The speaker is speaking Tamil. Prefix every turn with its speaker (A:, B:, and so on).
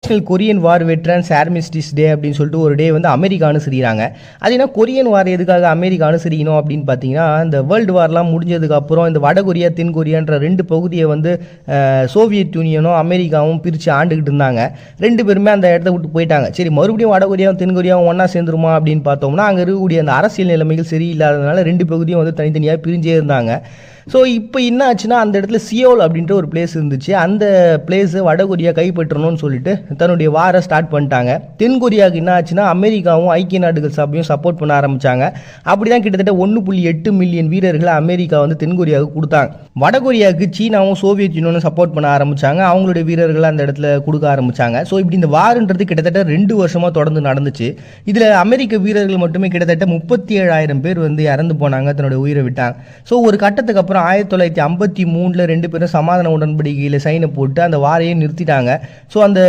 A: நேஷனல் கொரியன் வார் வெட்ரன்ஸ் ஆர்மிஸ்டிஸ் டே அப்படின்னு சொல்லிட்டு ஒரு டே வந்து அமெரிக்கா அனுசரிக்கிறாங்க. அது என்ன கொரியன் வார் எதுக்காக அமெரிக்கா அனுசரிக்கணும் அப்படின்னு பார்த்தீங்கன்னா, இந்த வேர்ல்டு வார்லாம் முடிஞ்சதுக்கு அப்புறம் இந்த வடகொரியா தென் கொரியான்ற ரெண்டு பகுதியை வந்து சோவியத் யூனியனும் அமெரிக்காவும் பிரித்து ஆண்டுகிட்டு இருந்தாங்க. ரெண்டு பேருமே அந்த இடத்த விட்டு போயிட்டாங்க. சரி, மறுபடியும் வடகொரியாவும் தென் கொரியாவும் ஒன்றா சேர்ந்துருமா அப்படின்னு பார்த்தோம்னா, அங்கே இருக்கக்கூடிய அந்த அரசியல் நிலைமைகள் சரியில்லாததுனால ரெண்டு பகுதியும் வந்து தனித்தனியாக பிரிஞ்சே இருந்தாங்க. ஸோ இப்போ என்ன ஆச்சுன்னா, அந்த இடத்துல சியோல் அப்படின்ற ஒரு பிளேஸ் இருந்துச்சு. அந்த பிளேஸை வடகொரியா கைப்பற்றணும்னு சொல்லிட்டு தன்னுடைய வாரை ஸ்டார்ட் பண்ணிட்டாங்க. தென் கொரியாவுக்கு என்ன ஆச்சுன்னா, அமெரிக்காவும் ஐக்கிய நாடுகள் சபையும் சப்போர்ட் பண்ண ஆரம்பித்தாங்க. அப்படி தான் கிட்டத்தட்ட 1.8 மில்லியன் வீரர்களை அமெரிக்கா வந்து தென் கொரியாவுக்கு கொடுத்தாங்க. வடகொரியாவுக்கு சீனாவும் சோவியத் யூனியனும் சப்போர்ட் பண்ண ஆரம்பித்தாங்க. அவங்களுடைய வீரர்களை அந்த இடத்துல கொடுக்க ஆரம்பித்தாங்க. ஸோ இப்படி இந்த வாருன்றது கிட்டத்தட்ட 2 வருஷமாக தொடர்ந்து நடந்துச்சு. இதில் அமெரிக்க வீரர்கள் மட்டுமே கிட்டத்தட்ட 37,000 பேர் வந்து இறந்து போனாங்க, தன்னுடைய உயிரை விட்டாங்க. ஸோ ஒரு கட்டத்துக்கு அப்புறம் 1953 ரெண்டு பேரும் சமாதான உடன்படிக்கையில் சைனை போட்டு அந்த வாரையே நிறுத்திட்டாங்க. ஸோ அந்த